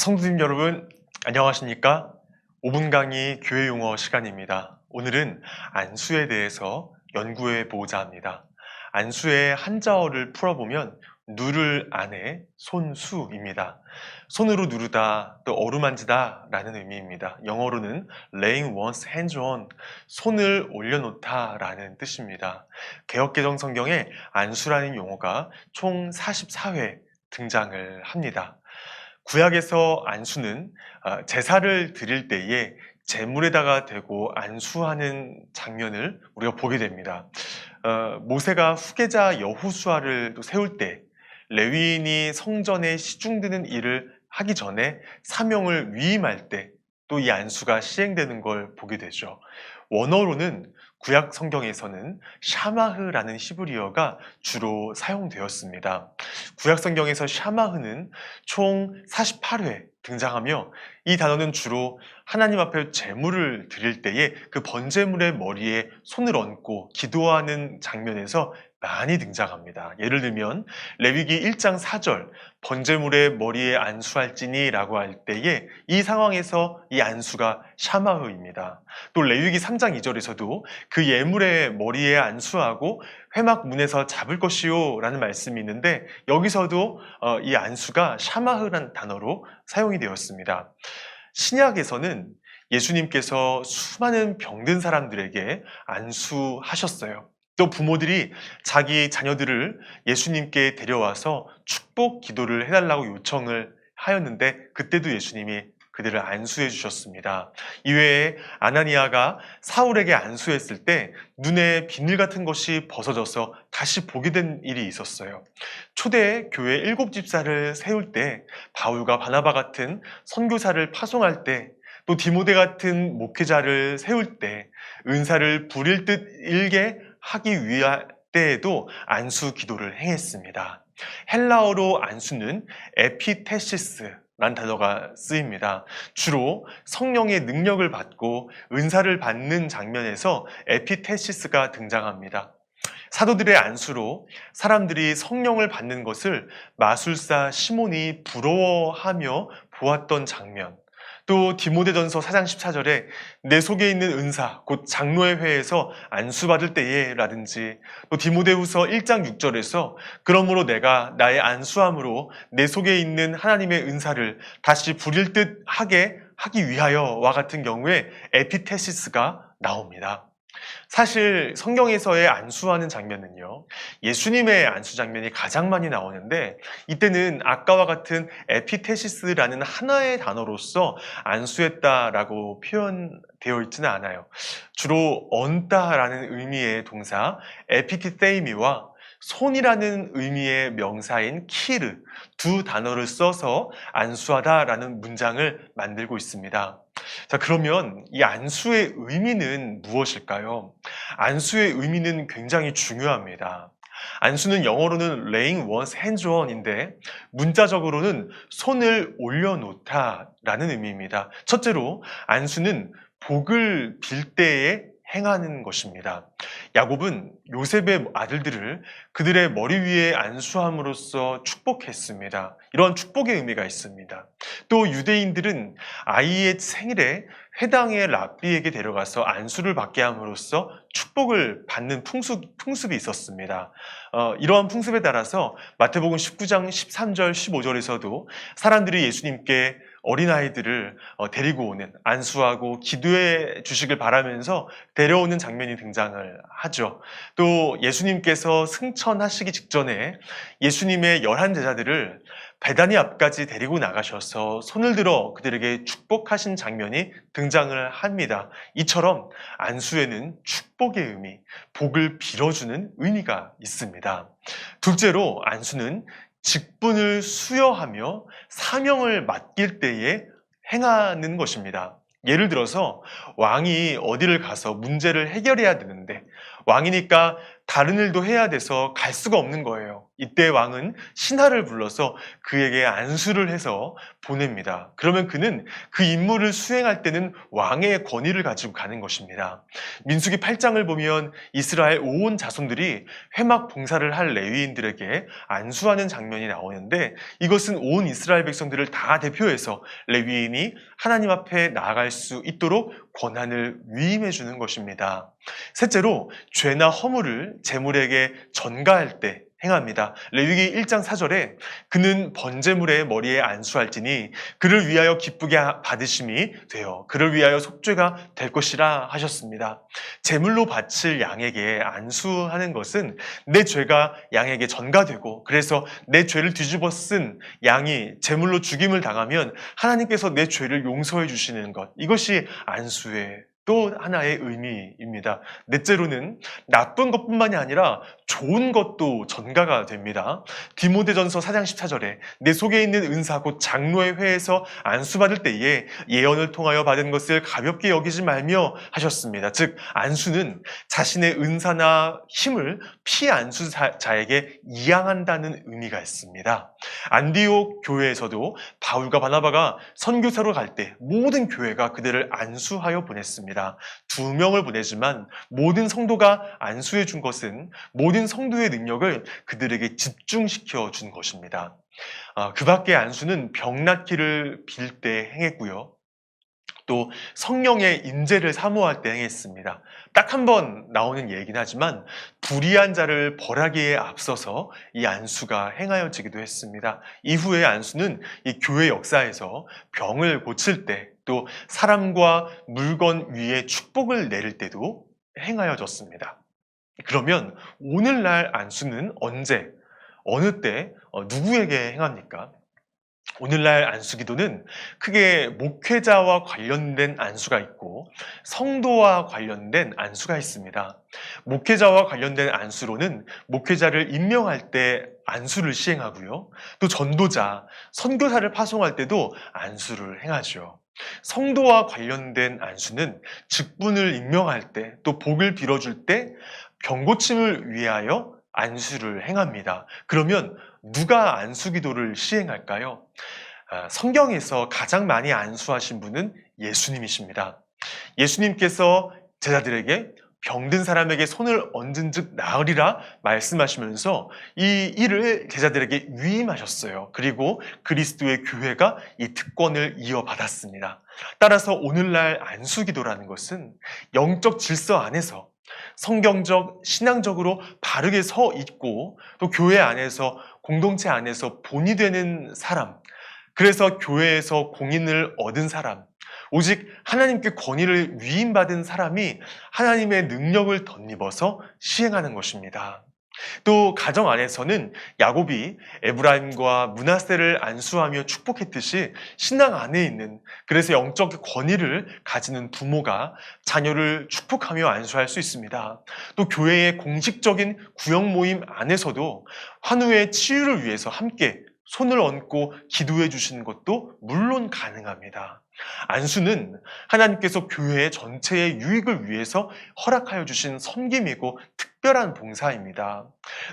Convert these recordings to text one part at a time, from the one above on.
성도님 여러분, 안녕하십니까? 5분 강의 교회 용어 시간입니다. 오늘은 안수에 대해서 연구해 보고자 합니다. 안수의 한자어를 풀어보면 누를 안에 손수입니다. 손으로 누르다, 또 어루만지다 라는 의미입니다. 영어로는 laying one's hands on, 손을 올려놓다 라는 뜻입니다. 개역개정 성경에 안수라는 용어가 총 44회 등장을 합니다. 구약에서 안수는 제사를 드릴 때에 제물에다가 대고 안수하는 장면을 우리가 보게 됩니다. 모세가 후계자 여호수아를 또 세울 때 레위인이 성전에 시중드는 일을 하기 전에 사명을 위임할 때 또 이 안수가 시행되는 걸 보게 되죠. 원어로는 구약 성경에서는 샤마흐라는 히브리어가 주로 사용되었습니다. 구약 성경에서 샤마흐는 총 48회 등장하며 이 단어는 주로 하나님 앞에 제물을 드릴 때에 그 번제물의 머리에 손을 얹고 기도하는 장면에서 많이 등장합니다. 예를 들면 레위기 1장 4절 번제물의 머리에 안수할지니 라고 할 때에 이 상황에서 이 안수가 샤마흐입니다. 또 레위기 3장 2절에서도 그 예물의 머리에 안수하고 회막 문에서 잡을 것이요 라는 말씀이 있는데 여기서도 이 안수가 샤마흐라는 단어로 사용이 되었습니다. 신약에서는 예수님께서 수많은 병든 사람들에게 안수하셨어요. 또 부모들이 자기 자녀들을 예수님께 데려와서 축복 기도를 해달라고 요청을 하였는데 그때도 예수님이 그들을 안수해 주셨습니다. 이외에 아나니아가 사울에게 안수했을 때 눈에 비늘 같은 것이 벗어져서 다시 보게 된 일이 있었어요. 초대 교회 7집사를 세울 때 바울과 바나바 같은 선교사를 파송할 때 또 디모데 같은 목회자를 세울 때 은사를 부릴 듯 일게 하기 위할 때에도 안수 기도를 행했습니다. 헬라어로 안수는 에피테시스란 단어가 쓰입니다. 주로 성령의 능력을 받고 은사를 받는 장면에서 에피테시스가 등장합니다. 사도들의 안수로 사람들이 성령을 받는 것을 마술사 시몬이 부러워하며 보았던 장면, 또 디모데전서 4장 14절에 내 속에 있는 은사 곧 장로의 회에서 안수받을 때에 라든지 또 디모데후서 1장 6절에서 그러므로 내가 나의 안수함으로 내 속에 있는 하나님의 은사를 다시 부릴 듯 하기 위하여와 같은 경우에 에피테시스가 나옵니다. 사실 성경에서의 안수하는 장면은요, 예수님의 안수 장면이 가장 많이 나오는데 이때는 아까와 같은 에피테시스라는 하나의 단어로서 안수했다라고 표현되어 있지는 않아요. 주로 얹다라는 의미의 동사 에피티테이미와 손이라는 의미의 명사인 키르 두 단어를 써서 안수하다라는 문장을 만들고 있습니다. 자, 그러면 이 안수의 의미는 무엇일까요? 안수의 의미는 굉장히 중요합니다. 안수는 영어로는 laying one's hands on인데 문자적으로는 손을 올려놓다라는 의미입니다. 첫째로 안수는 복을 빌 때에 행하는 것입니다. 야곱은 요셉의 아들들을 그들의 머리 위에 안수함으로써 축복했습니다. 이런 축복의 의미가 있습니다. 또 유대인들은 아이의 생일에 회당의 랍비에게 데려가서 안수를 받게 함으로써 축복을 받는 풍습이 있었습니다. 이러한 풍습에 따라서 마태복음 19장 13절 15절에서도 사람들이 예수님께 어린아이들을 데리고 오는 안수하고 기도해 주시길 바라면서 데려오는 장면이 등장을 하죠. 또 예수님께서 승천하시기 직전에 예수님의 11제자들을 베다니 앞까지 데리고 나가셔서 손을 들어 그들에게 축복하신 장면이 등장을 합니다. 이처럼 안수에는 축복의 의미, 복을 빌어주는 의미가 있습니다. 둘째로 안수는 직분을 수여하며 사명을 맡길 때에 행하는 것입니다. 예를 들어서 왕이 어디를 가서 문제를 해결해야 되는데 왕이니까 다른 일도 해야 돼서 갈 수가 없는 거예요. 이때 왕은 신하를 불러서 그에게 안수를 해서 보냅니다. 그러면 그는 그 임무를 수행할 때는 왕의 권위를 가지고 가는 것입니다. 민수기 8장을 보면 이스라엘 온 자손들이 회막 봉사를 할 레위인들에게 안수하는 장면이 나오는데, 이것은 온 이스라엘 백성들을 다 대표해서 레위인이 하나님 앞에 나아갈 수 있도록 권한을 위임해 주는 것입니다. 셋째로, 죄나 허물을 제물에게 전가할 때 행합니다. 레위기 1장 4절에 그는 번제물의 머리에 안수할지니 그를 위하여 기쁘게 받으심이 되어 그를 위하여 속죄가 될 것이라 하셨습니다. 제물로 바칠 양에게 안수하는 것은 내 죄가 양에게 전가되고, 그래서 내 죄를 뒤집어 쓴 양이 제물로 죽임을 당하면 하나님께서 내 죄를 용서해 주시는 것, 이것이 안수의 또 하나의 의미입니다. 넷째로는 나쁜 것뿐만이 아니라 좋은 것도 전가가 됩니다. 디모데전서 4장 14절에 내 속에 있는 은사 곧 장로의 회에서 안수받을 때에 예언을 통하여 받은 것을 가볍게 여기지 말며 하셨습니다. 즉 안수는 자신의 은사나 힘을 피안수자에게 이양한다는 의미가 있습니다. 안디옥 교회에서도 바울과 바나바가 선교사로 갈 때 모든 교회가 그들을 안수하여 보냈습니다. 2명을 보내지만 모든 성도가 안수해 준 것은 모든 성도의 능력을 그들에게 집중시켜 준 것입니다. 그 밖에 안수는 병 낫기를 빌 때 행했고요. 또 성령의 임재를 사모할 때 행했습니다. 딱 한 번 나오는 얘기긴 하지만 불의한 자를 벌하기에 앞서서 이 안수가 행하여지기도 했습니다. 이후에 안수는 이 교회 역사에서 병을 고칠 때, 또 사람과 물건 위에 축복을 내릴 때도 행하여졌습니다. 그러면 오늘날 안수는 언제, 어느 때, 누구에게 행합니까? 오늘날 안수기도는 크게 목회자와 관련된 안수가 있고 성도와 관련된 안수가 있습니다. 목회자와 관련된 안수로는 목회자를 임명할 때 안수를 시행하고요. 또 전도자, 선교사를 파송할 때도 안수를 행하죠. 성도와 관련된 안수는 직분을 임명할 때, 또 복을 빌어줄 때 병고침을 위하여 안수를 행합니다. 그러면 누가 안수기도를 시행할까요? 성경에서 가장 많이 안수하신 분은 예수님이십니다. 예수님께서 제자들에게 병든 사람에게 손을 얹은 즉 나으리라 말씀하시면서 이 일을 제자들에게 위임하셨어요. 그리고 그리스도의 교회가 이 특권을 이어받았습니다. 따라서 오늘날 안수기도라는 것은 영적 질서 안에서 성경적, 신앙적으로 바르게 서 있고, 또 교회 안에서, 공동체 안에서 본이 되는 사람, 그래서 교회에서 공인을 얻은 사람, 오직 하나님께 권위를 위임받은 사람이 하나님의 능력을 덧입어서 시행하는 것입니다. 또 가정 안에서는 야곱이 에브라임과 므낫세를 안수하며 축복했듯이 신앙 안에 있는, 그래서 영적 권위를 가지는 부모가 자녀를 축복하며 안수할 수 있습니다. 또 교회의 공식적인 구역 모임 안에서도 환우의 치유를 위해서 함께 손을 얹고 기도해 주시는 것도 물론 가능합니다. 안수는 하나님께서 교회 전체의 유익을 위해서 허락하여 주신 섬김이고 특별한 봉사입니다.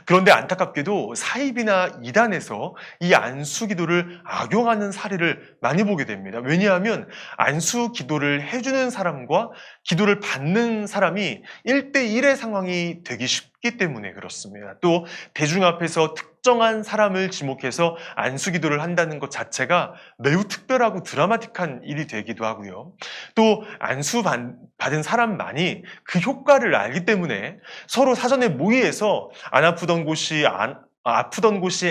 그런데 안타깝게도 사입이나 이단에서 이 안수 기도를 악용하는 사례를 많이 보게 됩니다. 왜냐하면 안수 기도를 해주는 사람과 기도를 받는 사람이 1대1의 상황이 되기 쉽기 때문에 그렇습니다. 또 대중 앞에서 특정한 사람을 지목해서 안수 기도를 한다는 것 자체가 매우 특별하고 드라마틱한 일이 되기도 하고요. 또 안수 받은 사람만이 그 효과를 알기 때문에 서로 사전에 모의해서 아프던 곳이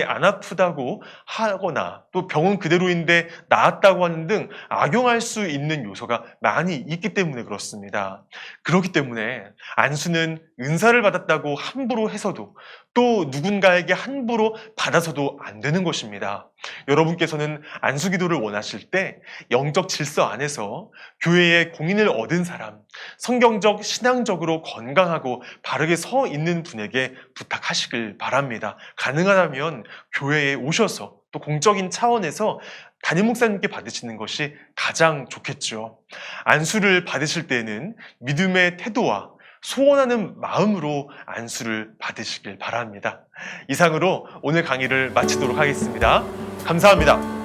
안 아프다고 하거나, 또 병은 그대로인데 나았다고 하는 등 악용할 수 있는 요소가 많이 있기 때문에 그렇습니다. 그렇기 때문에 안수는 은사를 받았다고 함부로 해서도, 또 누군가에게 함부로 받아서도 안 되는 것입니다. 여러분께서는 안수 기도를 원하실 때 영적 질서 안에서 교회의 공인을 얻은 사람, 성경적, 신앙적으로 건강하고 바르게 서 있는 분에게 부탁하시길 바랍니다. 가능하다면 교회에 오셔서 또 공적인 차원에서 담임 목사님께 받으시는 것이 가장 좋겠죠. 안수를 받으실 때는 믿음의 태도와 소원하는 마음으로 안수를 받으시길 바랍니다. 이상으로 오늘 강의를 마치도록 하겠습니다. 감사합니다.